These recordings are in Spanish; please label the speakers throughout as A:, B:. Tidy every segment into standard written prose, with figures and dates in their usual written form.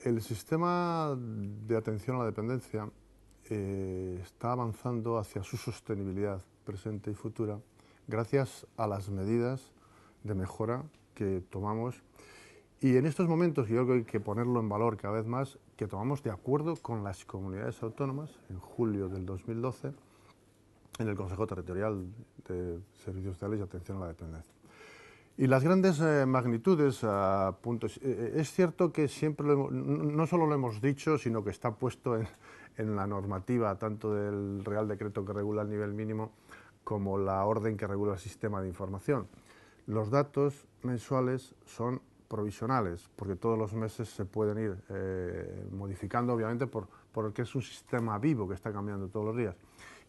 A: El sistema de atención a la dependencia está avanzando hacia su sostenibilidad presente y futura gracias a las medidas de mejora que tomamos. Y en estos momentos, yo creo que hay que ponerlo en valor cada vez más, que tomamos de acuerdo con las comunidades autónomas en julio del 2012 en el Consejo Territorial de Servicios Sociales y Atención a la Dependencia. Y las grandes magnitudes, es cierto que siempre no solo lo hemos dicho, sino que está puesto en la normativa, tanto del Real Decreto que regula el nivel mínimo como la orden que regula el sistema de información. Los datos mensuales son provisionales, porque todos los meses se pueden ir modificando, obviamente, porque es un sistema vivo que está cambiando todos los días.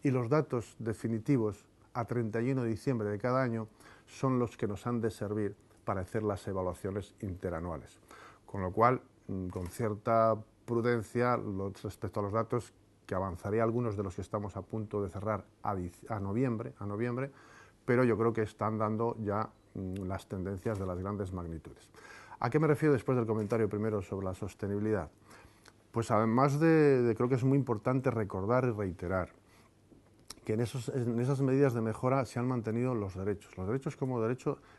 A: Y los datos definitivos a 31 de diciembre de cada año son los que nos han de servir para hacer las evaluaciones interanuales. Con lo cual, con cierta prudencia respecto a los datos, que avanzaría algunos de los que estamos a punto de cerrar a noviembre, pero yo creo que están dando ya las tendencias de las grandes magnitudes. ¿A qué me refiero después del comentario primero sobre la sostenibilidad? Pues además creo que es muy importante recordar y reiterar que en esas medidas de mejora se han mantenido los derechos. Los derechos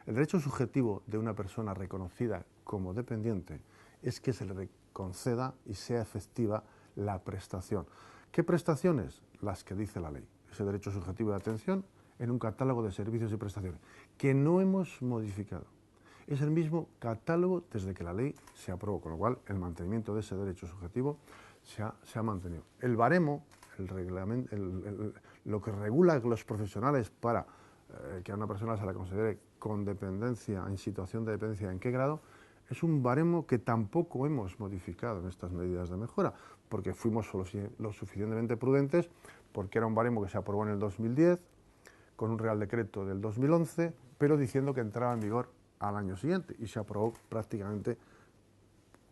A: el derecho subjetivo de una persona reconocida como dependiente es que se le conceda y sea efectiva la prestación. ¿Qué prestaciones? Las que dice la ley. Ese derecho subjetivo de atención en un catálogo de servicios y prestaciones, que no hemos modificado. Es el mismo catálogo desde que la ley se aprobó, con lo cual el mantenimiento de ese derecho subjetivo se ha mantenido. El baremo, lo que regula los profesionales para que a una persona se la considere con dependencia, en situación de dependencia, en qué grado, es un baremo que tampoco hemos modificado en estas medidas de mejora, porque fuimos lo suficientemente prudentes, porque era un baremo que se aprobó en el 2010, con un Real Decreto del 2011, pero diciendo que entraba en vigor al año siguiente, y se aprobó prácticamente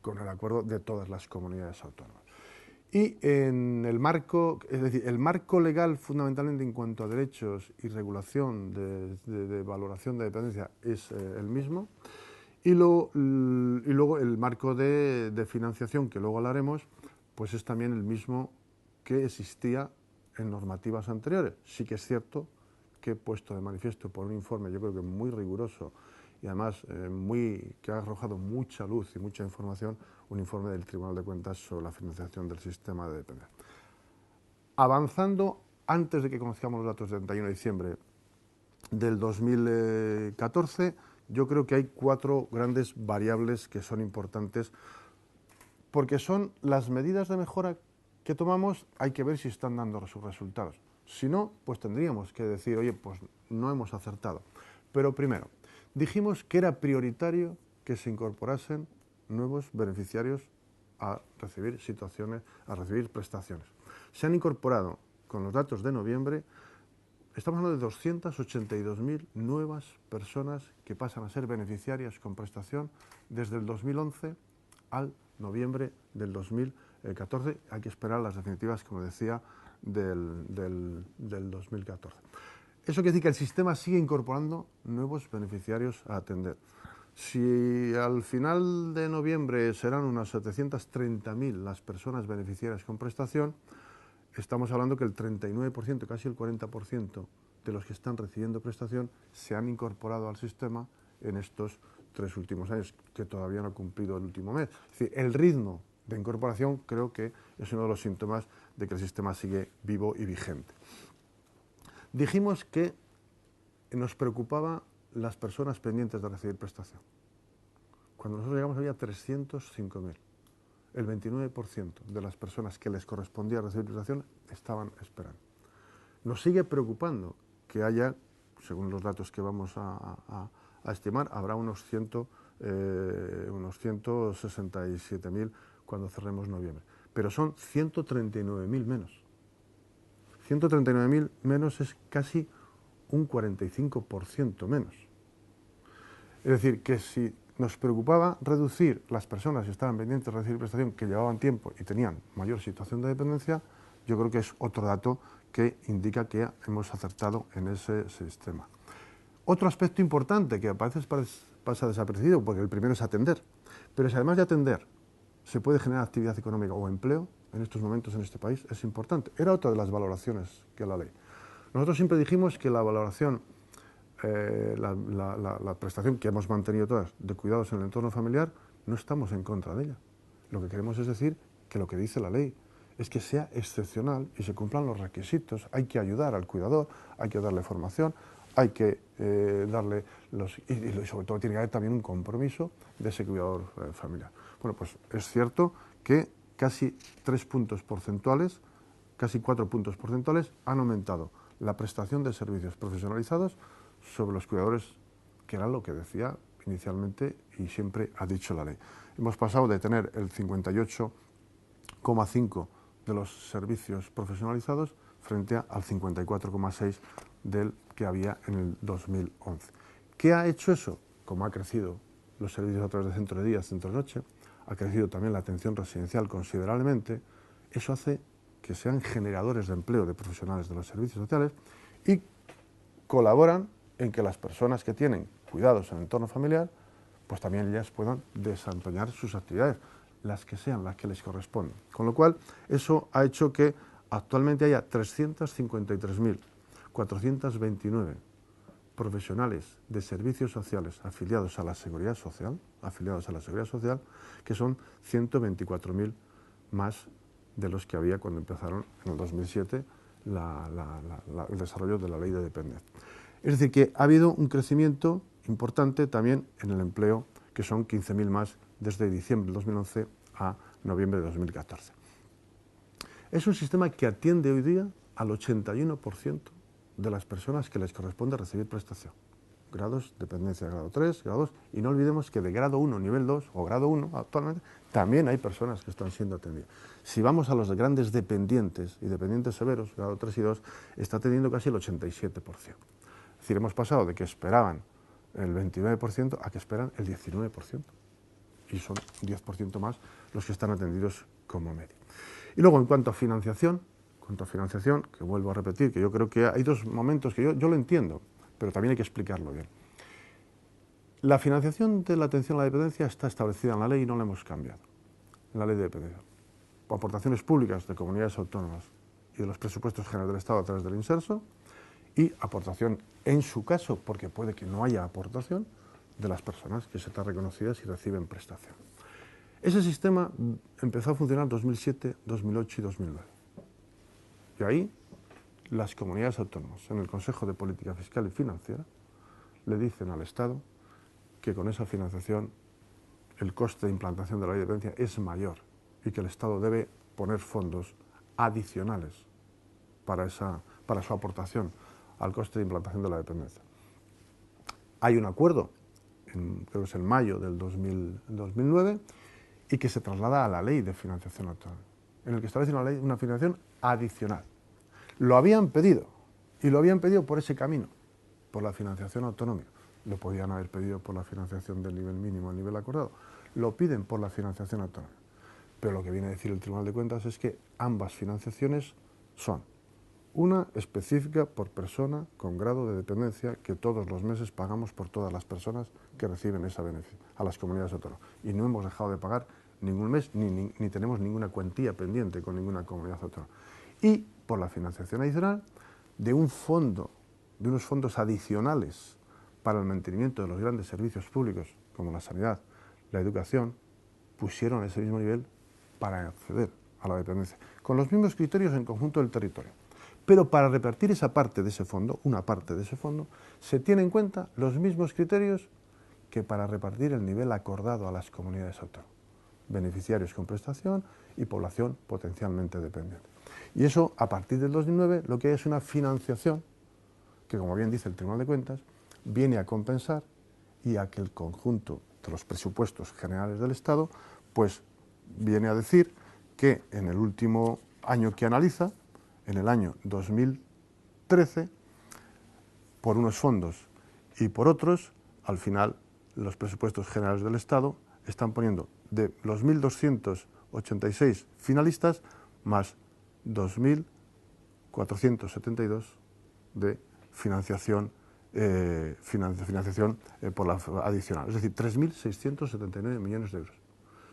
A: con el acuerdo de todas las comunidades autónomas. Y en el marco, es decir, el marco legal fundamentalmente en cuanto a derechos y regulación de valoración de dependencia es el mismo, y luego el marco de financiación, que luego hablaremos, pues es también el mismo que existía en normativas anteriores. Sí que es cierto que he puesto de manifiesto por un informe, yo creo que muy riguroso y además que ha arrojado mucha luz y mucha información, un informe del Tribunal de Cuentas sobre la financiación del sistema de dependencia. Avanzando, antes de que conozcamos los datos del 31 de diciembre del 2014, yo creo que hay 4 grandes variables que son importantes, porque son las medidas de mejora que tomamos, hay que ver si están dando sus resultados. Si no, pues tendríamos que decir, oye, pues no hemos acertado. Pero primero, dijimos que era prioritario que se incorporasen nuevos beneficiarios a recibir prestaciones. Se han incorporado, con los datos de noviembre, estamos hablando de 282.000 nuevas personas que pasan a ser beneficiarias con prestación desde el 2011 al noviembre del 2014. Hay que esperar las definitivas, como decía, del 2014. Eso quiere decir que el sistema sigue incorporando nuevos beneficiarios a atender. Si al final de noviembre serán unas 730.000 las personas beneficiarias con prestación, estamos hablando que el 39%, casi el 40% de los que están recibiendo prestación se han incorporado al sistema en estos 3 últimos años, que todavía no ha cumplido el último mes. Es decir, el ritmo de incorporación creo que es uno de los síntomas de que el sistema sigue vivo y vigente. Dijimos que nos preocupaba las personas pendientes de recibir prestación. Cuando nosotros llegamos había 305.000. El 29% de las personas que les correspondía recibir prestación estaban esperando. Nos sigue preocupando que haya, según los datos que vamos a estimar, habrá unos 167.000 cuando cerremos noviembre. Pero son 139.000 menos. 139.000 menos es casi un 45% menos. Es decir, que si nos preocupaba reducir las personas que estaban pendientes de recibir prestación, que llevaban tiempo y tenían mayor situación de dependencia, yo creo que es otro dato que indica que hemos acertado en ese sistema. Otro aspecto importante que a veces pasa desapercibido, porque el primero es atender, pero si además de atender se puede generar actividad económica o empleo en estos momentos en este país es importante. Era otra de las valoraciones que la ley. Nosotros siempre dijimos que la valoración, la prestación que hemos mantenido todas de cuidados en el entorno familiar, no estamos en contra de ella. Lo que queremos es decir que lo que dice la ley es que sea excepcional y se cumplan los requisitos. Hay que ayudar al cuidador, hay que darle formación, hay que darle y sobre todo tiene que haber también un compromiso de ese cuidador familiar. Bueno, pues es cierto que casi 3 puntos porcentuales, casi 4 puntos porcentuales han aumentado la prestación de servicios profesionalizados sobre los cuidadores, que era lo que decía inicialmente y siempre ha dicho la ley. Hemos pasado de tener el 58,5 de los servicios profesionalizados frente al 54,6 del que había en el 2011. ¿Qué ha hecho eso? Como ha crecido los servicios a través de centro de día, centro de noche, ha crecido también la atención residencial considerablemente, eso hace que sean generadores de empleo de profesionales de los servicios sociales y colaboran en que las personas que tienen cuidados en el entorno familiar, pues también ellas puedan desempeñar sus actividades, las que sean, las que les corresponden. Con lo cual, eso ha hecho que actualmente haya 353.429 profesionales de servicios sociales afiliados a la Seguridad Social, que son 124.000 más de los que había cuando empezaron en el 2007 el desarrollo de la ley de dependencia. Es decir, que ha habido un crecimiento importante también en el empleo, que son 15.000 más desde diciembre del 2011 a noviembre de 2014. Es un sistema que atiende hoy día al 81% de las personas que les corresponde recibir prestación. Grados, dependencia de grado 3, grado 2, y no olvidemos que de grado 1, nivel 2 o grado 1 actualmente también hay personas que están siendo atendidas. Si vamos a los grandes dependientes y dependientes severos, grado 3 y 2, está atendiendo casi el 87%. Es decir, hemos pasado de que esperaban el 29% a que esperan el 19%. Y son 10% más los que están atendidos como media. Y luego, en cuanto a financiación, que vuelvo a repetir, que yo creo que hay dos momentos que yo lo entiendo, pero también hay que explicarlo bien. La financiación de la atención a la dependencia está establecida en la ley y no la hemos cambiado, en la ley de dependencia. Aportaciones públicas de comunidades autónomas y de los presupuestos generales del Estado a través del inserso, y aportación, en su caso, porque puede que no haya aportación, de las personas que se están reconocidas y reciben prestación. Ese sistema empezó a funcionar en 2007, 2008 y 2009. Y ahí las comunidades autónomas, en el Consejo de Política Fiscal y Financiera, le dicen al Estado que con esa financiación el coste de implantación de la ley de dependencia es mayor y que el Estado debe poner fondos adicionales para su aportación al coste de implantación de la dependencia. Hay un acuerdo, creo que es en mayo del 2009, y que se traslada a la ley de financiación autonómica, en el que establece una financiación adicional. Lo habían pedido, y lo habían pedido por ese camino, por la financiación autonómica. Lo podían haber pedido por la financiación del nivel mínimo al nivel acordado. Lo piden por la financiación autonómica. Pero lo que viene a decir el Tribunal de Cuentas es que ambas financiaciones son una específica por persona con grado de dependencia que todos los meses pagamos por todas las personas que reciben ese beneficio, a las comunidades autónomas. Y no hemos dejado de pagar ningún mes ni tenemos ninguna cuantía pendiente con ninguna comunidad autónoma. Y por la financiación adicional de un fondo, de unos fondos adicionales para el mantenimiento de los grandes servicios públicos como la sanidad, la educación, pusieron ese mismo nivel para acceder a la dependencia, con los mismos criterios en conjunto del territorio. Pero para repartir esa parte de ese fondo, una parte de ese fondo, se tienen en cuenta los mismos criterios que para repartir el nivel acordado a las comunidades autónomas, beneficiarios con prestación y población potencialmente dependiente. Y eso, a partir del 2009, lo que hay es una financiación que, como bien dice el Tribunal de Cuentas, viene a compensar y a que el conjunto de los presupuestos generales del Estado, pues viene a decir que en el último año que analiza, en el año 2013, por unos fondos y por otros, al final los presupuestos generales del Estado están poniendo de los 1.286 finalistas más 2.472 de financiación por la adicional, es decir, 3.679 millones de euros.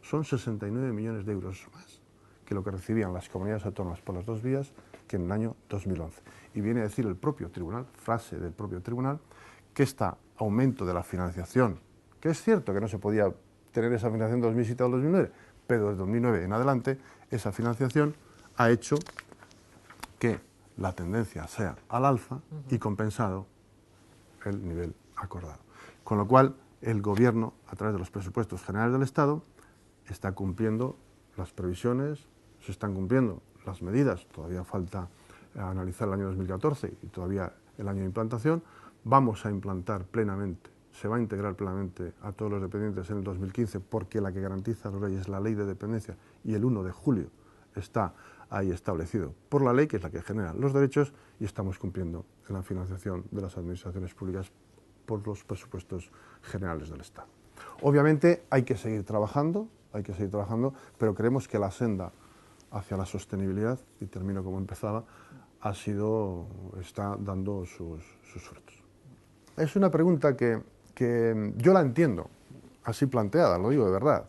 A: son 69 millones de euros más que lo que recibían las comunidades autónomas por las dos vías que en el año 2011. Y viene a decir el propio tribunal, frase del propio tribunal, que este aumento de la financiación, que es cierto que no se podía tener esa financiación de 2007 al 2009, pero desde 2009 en adelante, esa financiación ha hecho que la tendencia sea al alza y compensado el nivel acordado. Con lo cual, el Gobierno, a través de los presupuestos generales del Estado, está cumpliendo las previsiones, se están cumpliendo las medidas, todavía falta analizar el año 2014 y todavía el año de implantación. Vamos a implantar plenamente, se va a integrar plenamente a todos los dependientes en el 2015, porque la que garantiza la ley es la Ley de Dependencia y el 1 de julio está ahí establecido por la ley, que es la que genera los derechos, y estamos cumpliendo en la financiación de las administraciones públicas por los presupuestos generales del Estado. Obviamente hay que seguir trabajando, pero creemos que la senda hacia la sostenibilidad, y termino como empezaba, está dando sus frutos. Es una pregunta que yo la entiendo, así planteada, lo digo de verdad,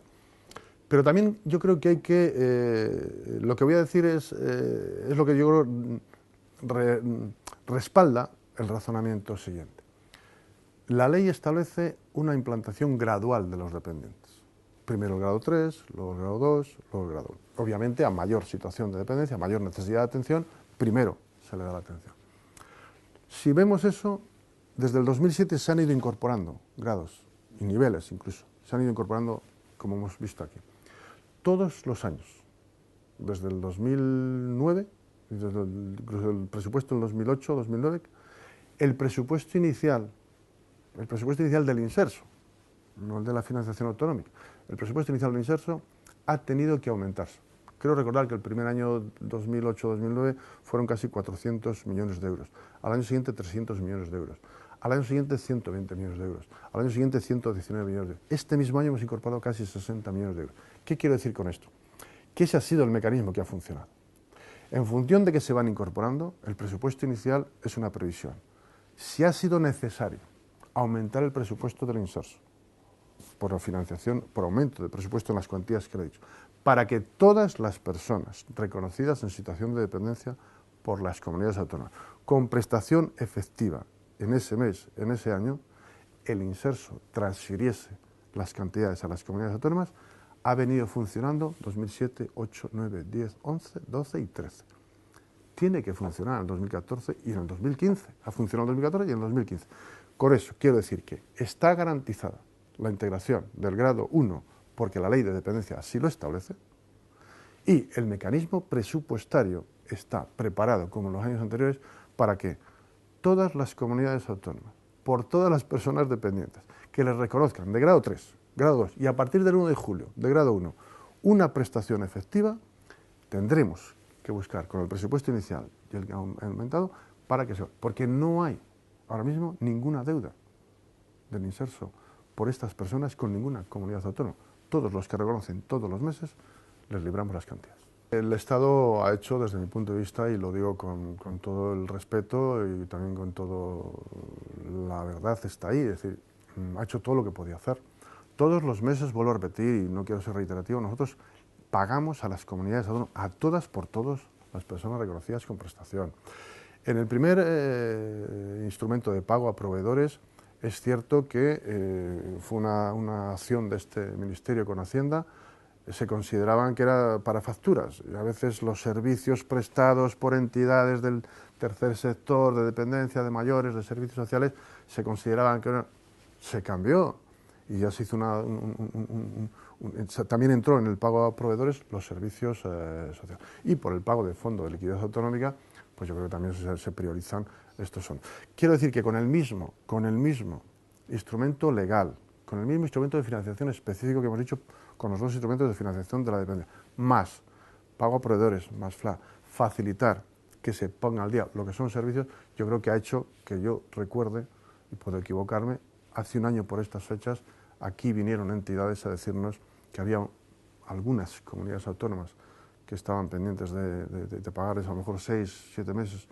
A: pero también yo creo que hay que, lo que voy a decir es lo que yo creo respalda el razonamiento siguiente. La ley establece una implantación gradual de los dependientes. Primero el grado 3, luego el grado 2, luego el grado 1. Obviamente, a mayor situación de dependencia, a mayor necesidad de atención, primero se le da la atención. Si vemos eso, desde el 2007 se han ido incorporando grados y niveles incluso, se han ido incorporando, como hemos visto aquí, todos los años, desde el 2009, desde el presupuesto del 2008-2009, el presupuesto inicial del inserso, no el de la financiación autonómica, el presupuesto inicial del inserso ha tenido que aumentarse. Creo recordar que el primer año 2008-2009 fueron casi 400 millones de euros, al año siguiente 300 millones de euros, al año siguiente 120 millones de euros, al año siguiente 119 millones de euros. Este mismo año hemos incorporado casi 60 millones de euros. ¿Qué quiero decir con esto? Que ese ha sido el mecanismo que ha funcionado. En función de que se van incorporando, el presupuesto inicial es una previsión. Si ha sido necesario aumentar el presupuesto del inserso, por financiación, por aumento de presupuesto en las cuantías que le he dicho, para que todas las personas reconocidas en situación de dependencia por las comunidades autónomas, con prestación efectiva en ese mes, en ese año, el inserso transfiriese las cantidades a las comunidades autónomas, ha venido funcionando 2007, 8, 9, 10, 11, 12 y 13. Tiene que funcionar en el 2014 y en el 2015. Ha funcionado en el 2014 y en el 2015. Con eso quiero decir que está garantizada la integración del grado 1, porque la ley de dependencia así lo establece, y el mecanismo presupuestario está preparado, como en los años anteriores, para que todas las comunidades autónomas, por todas las personas dependientes, que les reconozcan de grado 3, grado 2, y a partir del 1 de julio, de grado 1, una prestación efectiva, tendremos que buscar con el presupuesto inicial y el aumentado para que porque no hay ahora mismo ninguna deuda del inserso por estas personas con ninguna comunidad autónoma. Todos los que reconocen todos los meses les libramos las cantidades. El Estado ha hecho, desde mi punto de vista, y lo digo con todo el respeto y también con todo la verdad está ahí, es decir, ha hecho todo lo que podía hacer. Todos los meses, vuelvo a repetir, y no quiero ser reiterativo, nosotros pagamos a las comunidades autónomas, a todas por todos las personas reconocidas con prestación. En el primer instrumento de pago a proveedores, es cierto que fue una acción de este Ministerio con Hacienda, se consideraban que era para facturas. Y a veces los servicios prestados por entidades del tercer sector, de dependencia, de mayores, de servicios sociales, se consideraban que se cambió y ya se hizo también entró en el pago a proveedores los servicios sociales. Y por el pago de fondo de liquidez autonómica, pues yo creo que también se priorizan estos son. Quiero decir que con el mismo instrumento legal, con el mismo instrumento de financiación específico que hemos dicho, con los dos instrumentos de financiación de la dependencia, más pago a proveedores, más FLA, facilitar que se ponga al día lo que son servicios, yo creo que ha hecho que yo recuerde, y puedo equivocarme, hace un año por estas fechas, aquí vinieron entidades a decirnos que había algunas comunidades autónomas que estaban pendientes de pagarles a lo mejor 6, 7 meses,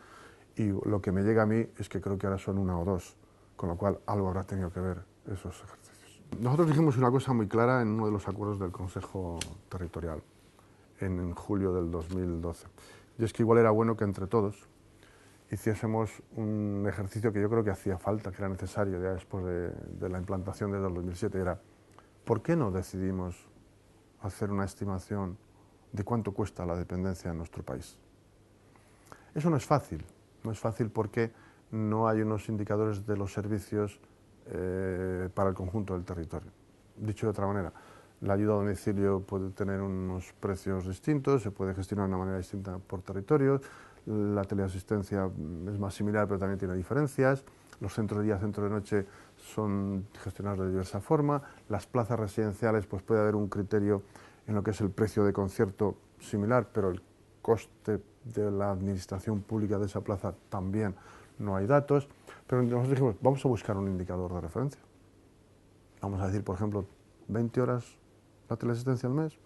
A: y lo que me llega a mí es que creo que ahora son 1 o 2, con lo cual algo habrá tenido que ver esos ejercicios. Nosotros dijimos una cosa muy clara en uno de los acuerdos del Consejo Territorial en julio del 2012. Y es que igual era bueno que entre todos hiciésemos un ejercicio que yo creo que hacía falta, que era necesario ya después de la implantación desde el 2007, era ¿por qué no decidimos hacer una estimación de cuánto cuesta la dependencia en nuestro país? Eso no es fácil porque no hay unos indicadores de los servicios para el conjunto del territorio. Dicho de otra manera, la ayuda a domicilio puede tener unos precios distintos, se puede gestionar de una manera distinta por territorios, la teleasistencia es más similar pero también tiene diferencias, los centros de día, centros de noche son gestionados de diversa forma, las plazas residenciales pues puede haber un criterio en lo que es el precio de concierto similar, pero el coste de la administración pública de esa plaza también no hay datos, pero nosotros dijimos, vamos a buscar un indicador de referencia. Vamos a decir, por ejemplo, 20 horas la teleasistencia al mes,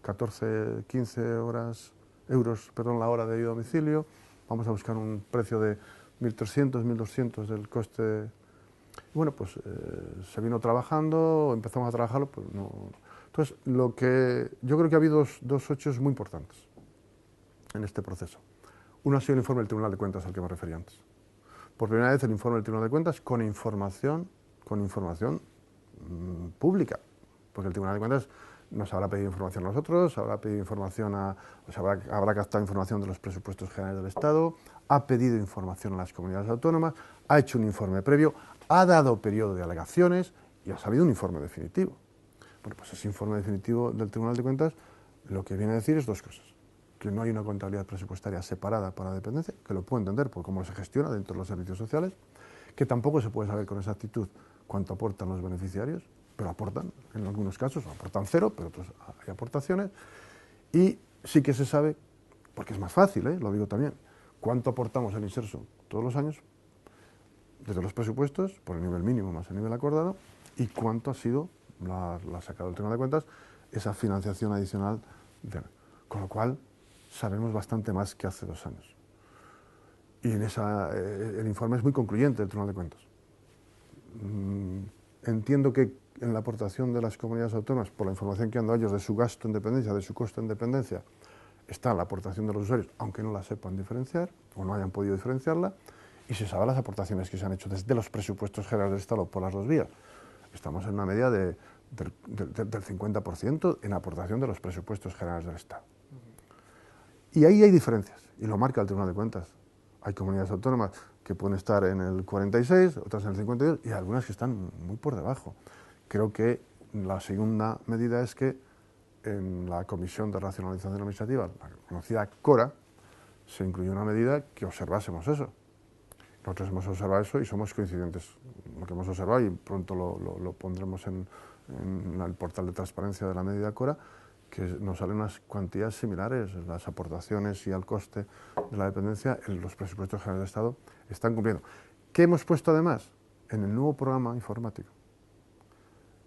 A: 14, 15 euros la hora de ayuda a domicilio, vamos a buscar un precio de 1.300, 1.200 del coste. Y bueno, pues se vino trabajando, empezamos a trabajarlo, pues no. Entonces, yo creo que ha habido dos hechos muy importantes en este proceso. Uno ha sido el informe del Tribunal de Cuentas al que me refería antes. Por primera vez el informe del Tribunal de Cuentas con información pública, porque el Tribunal de Cuentas nos habrá pedido información a nosotros, habrá pedido información habrá captado información de los presupuestos generales del Estado, ha pedido información a las comunidades autónomas, ha hecho un informe previo, ha dado periodo de alegaciones y ha salido un informe definitivo. Bueno, pues ese informe definitivo del Tribunal de Cuentas lo que viene a decir es dos cosas. Que no hay una contabilidad presupuestaria separada para la dependencia, que lo puedo entender por cómo se gestiona dentro de los servicios sociales, que tampoco se puede saber con exactitud cuánto aportan los beneficiarios, pero aportan, en algunos casos aportan cero, pero otros hay aportaciones, y sí que se sabe, porque es más fácil, lo digo también, cuánto aportamos al Inserso todos los años, desde los presupuestos, por el nivel mínimo más el nivel acordado, y cuánto ha sido, la ha sacado el Tribunal de Cuentas, esa financiación adicional, con lo cual sabemos bastante más que hace 2 años. Y el informe es muy concluyente del Tribunal de Cuentas. Entiendo que en la aportación de las comunidades autónomas, por la información que han dado ellos de su gasto en dependencia, de su costo en dependencia, está la aportación de los usuarios, aunque no la sepan diferenciar o no hayan podido diferenciarla, y se saben las aportaciones que se han hecho desde los presupuestos generales del Estado por las dos vías. Estamos en una media del 50% en aportación de los presupuestos generales del Estado. Y ahí hay diferencias, y lo marca el Tribunal de Cuentas. Hay comunidades autónomas que pueden estar en el 46, otras en el 52, y algunas que están muy por debajo. Creo que la segunda medida es que en la Comisión de Racionalización Administrativa, la conocida CORA, se incluyó una medida que observásemos eso. Nosotros hemos observado eso y somos coincidentes en lo que hemos observado, y pronto lo pondremos en el portal de transparencia de la medida CORA, que nos salen unas cuantías similares, las aportaciones y al coste de la dependencia en los presupuestos generales del Estado están cumpliendo. ¿Qué hemos puesto además? En el nuevo programa informático,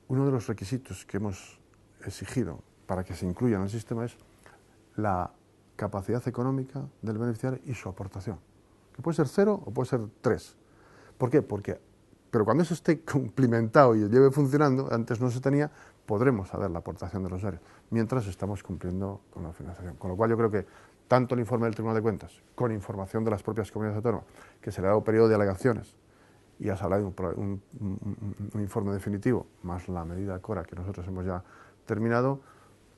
A: uno de los requisitos que hemos exigido para que se incluya en el sistema es la capacidad económica del beneficiario y su aportación, que puede ser 0 o puede ser 3. ¿Por qué? Pero cuando eso esté cumplimentado y lleve funcionando, antes no se tenía, podremos saber la aportación de los usuarios, mientras estamos cumpliendo con la financiación. Con lo cual yo creo que tanto el informe del Tribunal de Cuentas, con información de las propias comunidades autónomas, que se le ha dado periodo de alegaciones, y ha salido un informe definitivo, más la medida CORA que nosotros hemos ya terminado,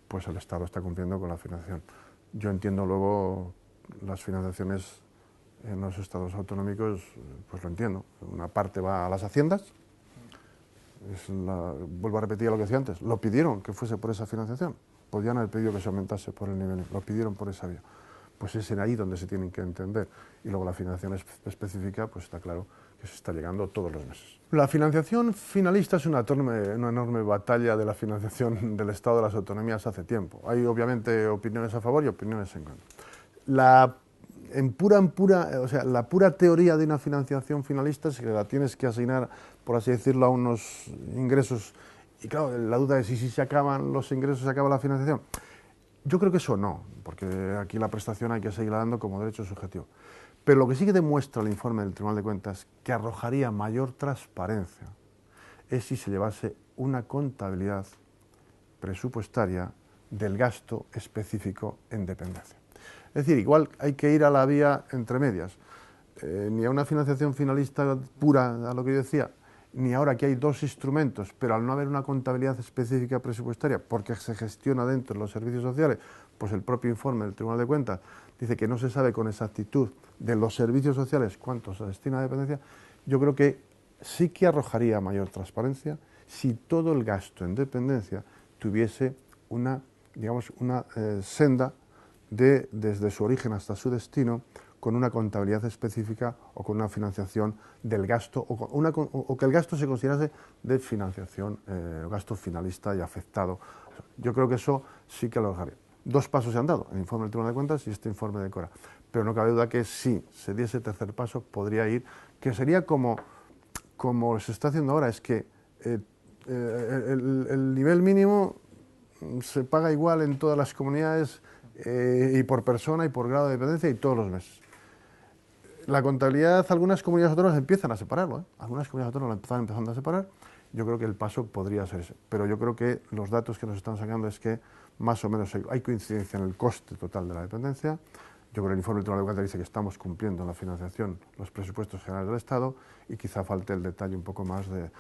A: pues el Estado está cumpliendo con la financiación. Yo entiendo luego las financiaciones en los estados autonómicos, pues lo entiendo. Una parte va a las haciendas, vuelvo a repetir lo que decía antes, lo pidieron que fuese por esa financiación, podían haber pedido que se aumentase por el nivel, lo pidieron por esa vía. Pues es en ahí donde se tienen que entender, y luego la financiación específica, pues está claro que se está llegando todos los meses. La financiación finalista es una enorme batalla de la financiación del Estado de las autonomías hace tiempo. Hay obviamente opiniones a favor y opiniones en contra. La pura teoría de una financiación finalista es que la tienes que asignar, por así decirlo, a unos ingresos, y claro, la duda es si se acaban los ingresos, se acaba la financiación. Yo creo que eso no, porque aquí la prestación hay que seguirla dando como derecho subjetivo. Pero lo que sí que demuestra el informe del Tribunal de Cuentas que arrojaría mayor transparencia es si se llevase una contabilidad presupuestaria del gasto específico en dependencia. Es decir, igual hay que ir a la vía entre medias, ni a una financiación finalista pura, a lo que yo decía, ni ahora que hay dos instrumentos, pero al no haber una contabilidad específica presupuestaria, porque se gestiona dentro de los servicios sociales, pues el propio informe del Tribunal de Cuentas dice que no se sabe con exactitud de los servicios sociales cuánto se destina a dependencia. Yo creo que sí que arrojaría mayor transparencia si todo el gasto en dependencia tuviese una, digamos, una senda desde su origen hasta su destino, con una contabilidad específica o con una financiación del gasto, o que el gasto se considerase de financiación, gasto finalista y afectado. Yo creo que eso sí que lo dejaría. Dos pasos se han dado, el informe del Tribunal de Cuentas y este informe de Cora. Pero no cabe duda que si se diese tercer paso, podría ir, que sería como se está haciendo ahora, es que el nivel mínimo se paga igual en todas las comunidades y por persona y por grado de dependencia y todos los meses. La contabilidad, algunas comunidades autónomas empiezan a separarlo, algunas comunidades autónomas lo están empezando a separar. Yo creo que el paso podría ser ese, pero yo creo que los datos que nos están sacando es que más o menos hay coincidencia en el coste total de la dependencia. Yo creo que el informe del Tribunal de Cuentas dice que estamos cumpliendo en la financiación los presupuestos generales del Estado y quizá falte el detalle un poco más de...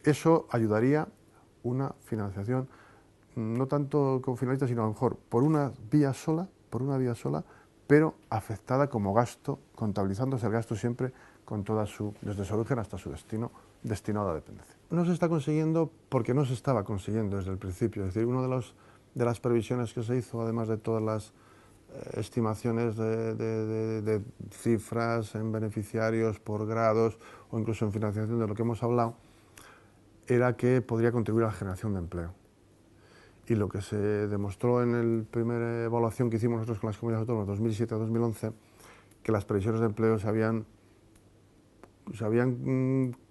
A: Eso ayudaría una financiación, no tanto como finalista, sino a lo mejor por una vía sola, pero afectada como gasto, contabilizándose el gasto siempre con toda desde su origen hasta su destino, destinado a la dependencia. No se está consiguiendo porque no se estaba consiguiendo desde el principio. Es decir, una de las previsiones que se hizo, además de todas las estimaciones de cifras en beneficiarios por grados o incluso en financiación de lo que hemos hablado, era que podría contribuir a la generación de empleo. Y lo que se demostró en la primera evaluación que hicimos nosotros con las comunidades autónomas 2007-2011, que las previsiones de empleo se habían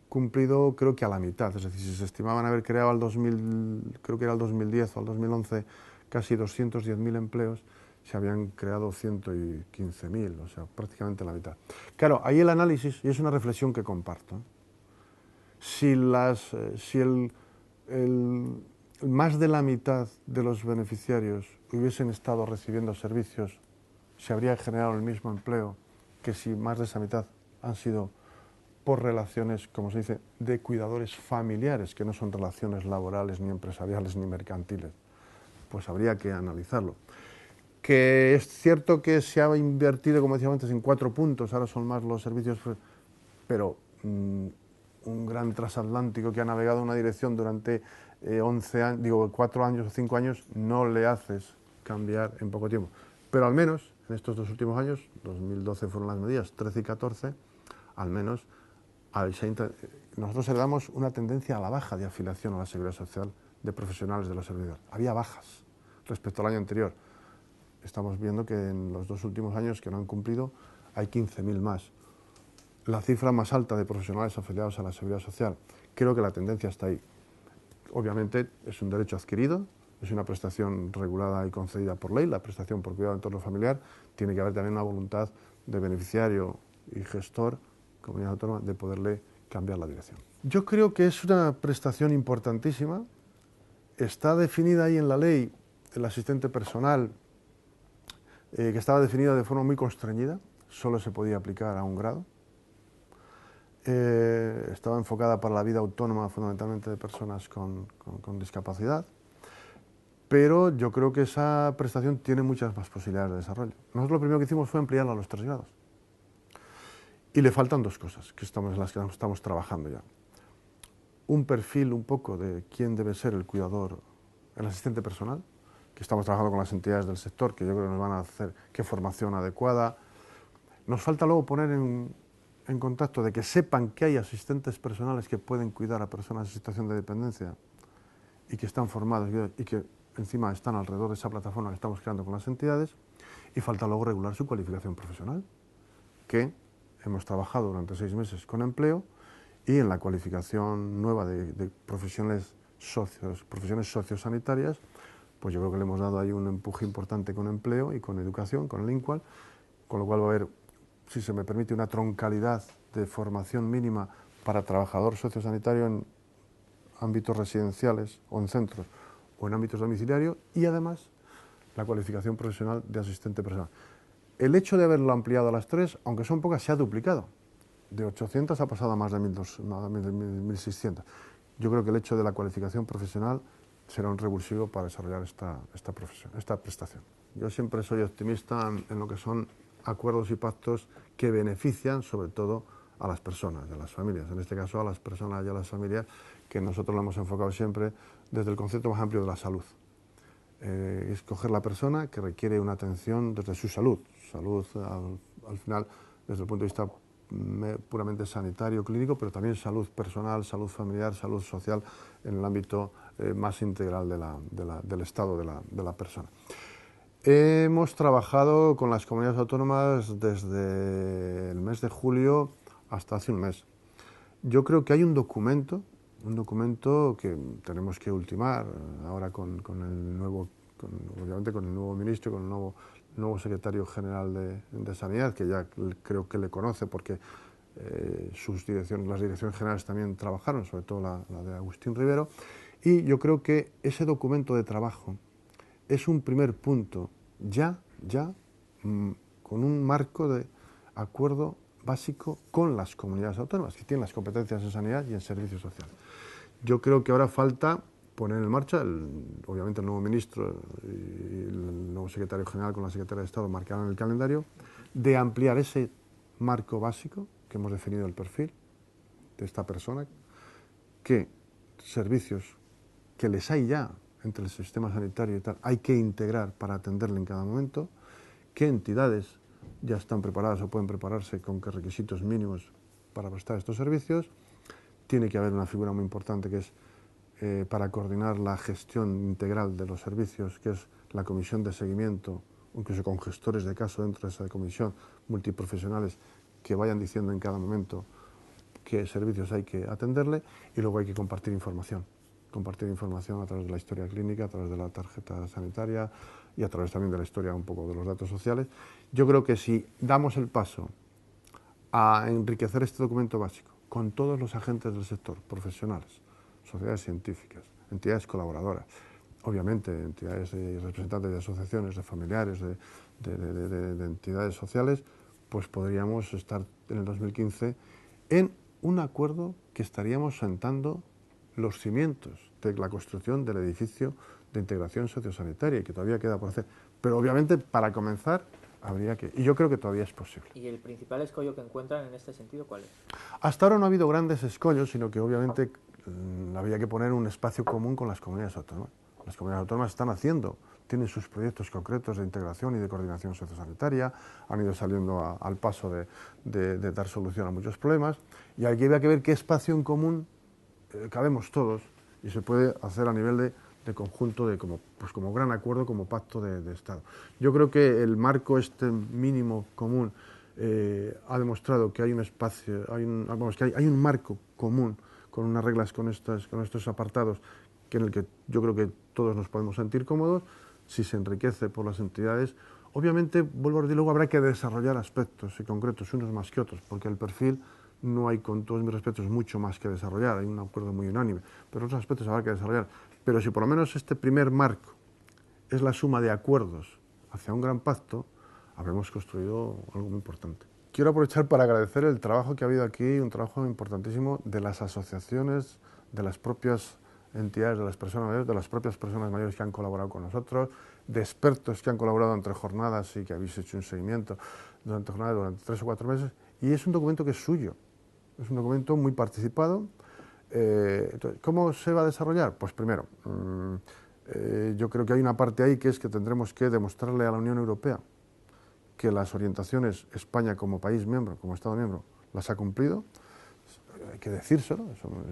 A: cumplido creo que a la mitad. Es decir, si se estimaban haber creado al 2000, creo que era el 2010 o al 2011, casi 210.000 empleos, se habían creado 115.000, o sea, prácticamente la mitad. Claro, ahí el análisis, y es una reflexión que comparto, si más de la mitad de los beneficiarios hubiesen estado recibiendo servicios, se habría generado el mismo empleo que si más de esa mitad han sido por relaciones, como se dice, de cuidadores familiares, que no son relaciones laborales, ni empresariales, ni mercantiles. Pues habría que analizarlo. Que es cierto que se ha invertido, como decía antes, en 4 puntos, ahora son más los servicios, pero un gran transatlántico que ha navegado en una dirección durante 4 años o 5 años, no le haces cambiar en poco tiempo. Pero al menos, en estos 2 últimos años, 2012 fueron las medidas, 13 y 14, al menos nosotros heredamos una tendencia a la baja de afiliación a la Seguridad Social de profesionales de los servidores. Había bajas respecto al año anterior. Estamos viendo que en los 2 últimos años que no han cumplido hay 15.000 más. La cifra más alta de profesionales afiliados a la Seguridad Social. Creo que la tendencia está ahí. Obviamente es un derecho adquirido, es una prestación regulada y concedida por ley, la prestación por cuidado de entorno familiar. Tiene que haber también una voluntad de beneficiario y gestor, comunidad autónoma, de poderle cambiar la dirección. Yo creo que es una prestación importantísima. Está definida ahí en la ley el asistente personal, que estaba definida de forma muy constreñida, solo se podía aplicar a un grado. Estaba enfocada para la vida autónoma fundamentalmente de personas con discapacidad, pero yo creo que esa prestación tiene muchas más posibilidades de desarrollo. Nosotros lo primero que hicimos fue ampliarla a los 3 grados. Y le faltan 2 cosas en las que estamos trabajando ya. Un perfil un poco de quién debe ser el cuidador, el asistente personal, que estamos trabajando con las entidades del sector, que yo creo que nos van a hacer qué formación adecuada. Nos falta luego poner en contacto de que sepan que hay asistentes personales que pueden cuidar a personas en situación de dependencia y que están formados y que encima están alrededor de esa plataforma que estamos creando con las entidades. Y falta luego regular su cualificación profesional, que hemos trabajado durante 6 meses con empleo, y en la cualificación nueva de profesiones sociosanitarias, pues yo creo que le hemos dado ahí un empuje importante con empleo y con educación, con el INCUAL, con lo cual va a haber, si se me permite, una troncalidad de formación mínima para trabajador sociosanitario ámbitos residenciales o en centros o en ámbitos domiciliarios, y además la cualificación profesional de asistente personal. El hecho de haberlo ampliado a las 3, aunque son pocas, se ha duplicado. De 800 ha pasado a más de 1.600. Yo creo que el hecho de la cualificación profesional será un revulsivo para desarrollar esta prestación. Yo siempre soy optimista en lo que son acuerdos y pactos que benefician sobre todo a las personas, a las familias, en este caso a las personas y a las familias, que nosotros lo hemos enfocado siempre desde el concepto más amplio de la salud. Escoger la persona que requiere una atención desde su salud, al final desde el punto de vista puramente sanitario, clínico, pero también salud personal, salud familiar, salud social, en el ámbito más integral del estado de la persona. Hemos trabajado con las comunidades autónomas desde el mes de julio hasta hace un mes. Yo creo que hay un documento que tenemos que ultimar ahora obviamente con el nuevo ministro, con el nuevo secretario general de Sanidad, que ya creo que le conoce porque las direcciones generales también trabajaron, sobre todo la de Agustín Rivero, y yo creo que ese documento de trabajo es un primer punto con un marco de acuerdo básico con las comunidades autónomas, que tienen las competencias en sanidad y en servicios sociales. Yo creo que ahora falta poner en marcha, obviamente el nuevo ministro y el nuevo secretario general con la secretaria de Estado marcarán el calendario, de ampliar ese marco básico que hemos definido el perfil de esta persona, qué servicios que les hay ya entre el sistema sanitario y tal, hay que integrar para atenderle en cada momento, qué entidades ya están preparadas o pueden prepararse con qué requisitos mínimos para prestar estos servicios. Tiene que haber una figura muy importante que es para coordinar la gestión integral de los servicios, que es la comisión de seguimiento, incluso con gestores de caso dentro de esa comisión, multiprofesionales, que vayan diciendo en cada momento qué servicios hay que atenderle, y luego hay que compartir información a través de la historia clínica, a través de la tarjeta sanitaria y a través también de la historia un poco de los datos sociales. Yo creo que si damos el paso a enriquecer este documento básico con todos los agentes del sector, profesionales, sociedades científicas, entidades colaboradoras, obviamente entidades y representantes de asociaciones, de familiares, de entidades sociales, pues podríamos estar en el 2015 en un acuerdo que estaríamos sentando los cimientos de la construcción del edificio de integración sociosanitaria, y que todavía queda por hacer. Pero obviamente para comenzar habría que, y yo creo que todavía es posible.
B: ¿Y el principal escollo que encuentran en este sentido cuál es?
A: Hasta ahora no ha habido grandes escollos, sino que obviamente había que poner un espacio común con las comunidades autónomas. Las comunidades autónomas están haciendo, tienen sus proyectos concretos de integración y de coordinación sociosanitaria, han ido saliendo al paso de dar solución a muchos problemas, y aquí había que ver qué espacio en común cabemos todos y se puede hacer a nivel de conjunto, como gran acuerdo, como pacto de Estado. Yo creo que el marco mínimo común ha demostrado que hay un espacio, hay un marco común con unas reglas, con estos apartados, en el que yo creo que todos nos podemos sentir cómodos. Si se enriquece por las entidades, obviamente, vuelvo a decir, luego habrá que desarrollar aspectos y concretos, unos más que otros, porque el perfil no hay, con todos mis respetos, mucho más que desarrollar, hay un acuerdo muy unánime, pero otros aspectos habrá que desarrollar. Pero si por lo menos este primer marco es la suma de acuerdos hacia un gran pacto, habremos construido algo muy importante. Quiero aprovechar para agradecer el trabajo que ha habido aquí, un trabajo importantísimo de las asociaciones, de las propias entidades, de las personas mayores, de las propias personas mayores que han colaborado con nosotros, de expertos que han colaborado entre jornadas y que habéis hecho un seguimiento durante 3 o 4 meses, y es un documento que es suyo, es un documento muy participado. Entonces, ¿cómo se va a desarrollar? Pues primero, yo creo que hay una parte ahí que es que tendremos que demostrarle a la Unión Europea que las orientaciones, España como país miembro, como Estado miembro, las ha cumplido. Hay que decírselo,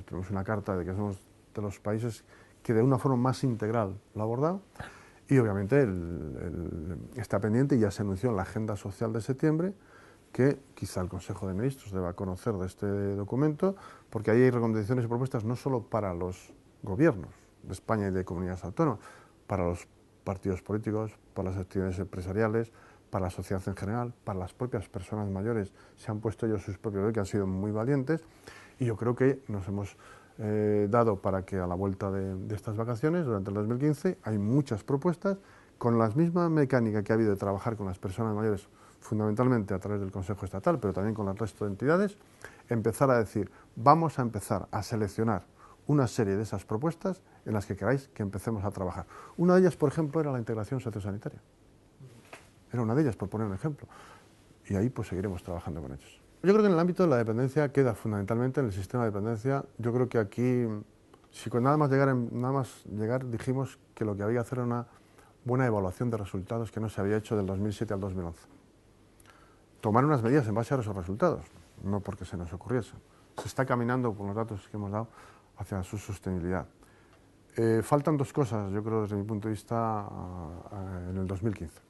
A: tenemos una carta de que somos de los países que de una forma más integral lo ha abordado, y obviamente está pendiente, y ya se anunció en la Agenda Social de septiembre, que quizá el Consejo de Ministros deba conocer de este documento, porque ahí hay recomendaciones y propuestas no solo para los gobiernos de España y de comunidades autónomas, para los partidos políticos, para las actividades empresariales, para la sociedad en general, para las propias personas mayores. Se han puesto ellos sus propios deberes, que han sido muy valientes, Y yo creo que nos hemos dado para que a la vuelta de estas vacaciones, durante el 2015, hay muchas propuestas con la misma mecánica que ha habido de trabajar con las personas mayores, fundamentalmente a través del Consejo Estatal, pero también con el resto de entidades, empezar a decir, vamos a empezar a seleccionar una serie de esas propuestas en las que queráis que empecemos a trabajar. Una de ellas, por ejemplo, era la integración sociosanitaria. Era una de ellas, por poner un ejemplo. Y ahí pues seguiremos trabajando con ellos. Yo creo que en el ámbito de la dependencia queda fundamentalmente en el sistema de dependencia. Yo creo que aquí, si con nada más llegar dijimos que lo que había que hacer era una buena evaluación de resultados que no se había hecho del 2007 al 2011. Tomar unas medidas en base a esos resultados, no porque se nos ocurriese. Se está caminando, por los datos que hemos dado, hacia su sostenibilidad. Faltan dos cosas, yo creo, desde mi punto de vista, en el 2015.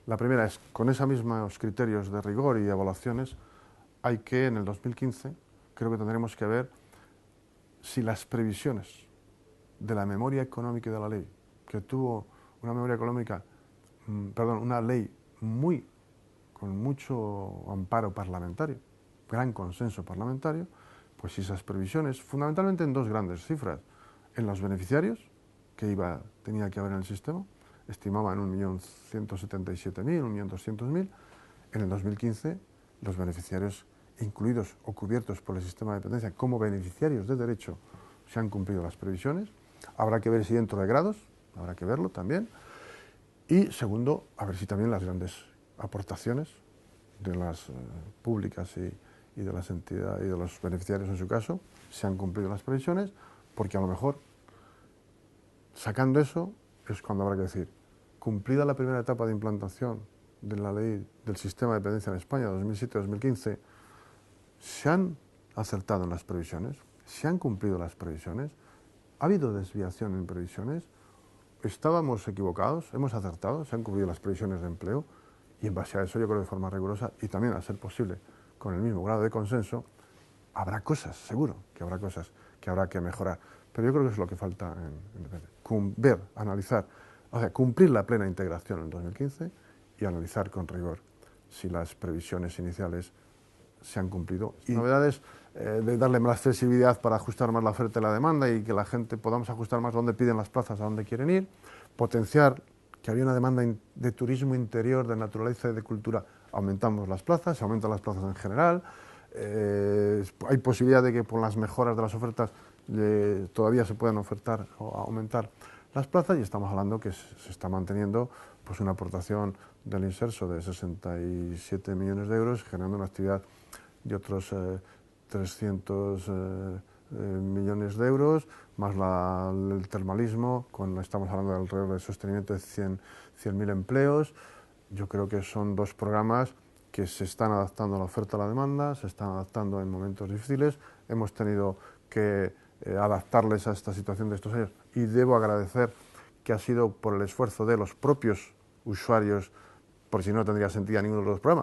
A: La primera es, con esos mismos criterios de rigor y evaluaciones, hay que, en el 2015, creo que tendremos que ver si las previsiones de la memoria económica y de la ley, que tuvo una memoria económica, una ley con mucho amparo parlamentario, gran consenso parlamentario, pues si esas previsiones, fundamentalmente en dos grandes cifras, en los beneficiarios, que tenía que haber en el sistema, estimaban 1.177.000, 1.200.000, en el 2015 los beneficiarios incluidos o cubiertos por el sistema de dependencia como beneficiarios de derecho se han cumplido las previsiones. Habrá que ver si dentro de grados, habrá que verlo también. Y segundo, a ver si también las grandes aportaciones de las públicas y de las entidades y de los beneficiarios en su caso se han cumplido las previsiones, porque a lo mejor sacando eso es cuando habrá que decir, cumplida la primera etapa de implantación de la ley del sistema de dependencia en España 2007-2015, se han acertado en las previsiones, se han cumplido las previsiones, ha habido desviación en previsiones, estábamos equivocados, hemos acertado, se han cumplido las previsiones de empleo, y en base a eso yo creo de forma rigurosa y también a ser posible con el mismo grado de consenso, habrá cosas, seguro que habrá cosas que habrá que mejorar, pero yo creo que es lo que falta ver, analizar, o sea, cumplir la plena integración en 2015 y analizar con rigor si las previsiones iniciales se han cumplido. Y novedades de darle más flexibilidad para ajustar más la oferta y la demanda y que la gente podamos ajustar más dónde piden las plazas, a dónde quieren ir, potenciar que había una demanda de turismo interior, de naturaleza y de cultura, aumentamos las plazas, se aumentan las plazas en general, hay posibilidad de que por las mejoras de las ofertas todavía se puedan ofertar o aumentar las plazas y estamos hablando que se está manteniendo pues una aportación del Inserso de 67 millones de euros, generando una actividad de otros 300 millones de euros, más el termalismo, estamos hablando de alrededor del sostenimiento de 100.000 empleos. Yo creo que son dos programas que se están adaptando a la oferta a la demanda, se están adaptando en momentos difíciles, hemos tenido que adaptarles a esta situación de estos años y debo agradecer que ha sido por el esfuerzo de los propios usuarios, por si no tendría sentido ninguno de los programas.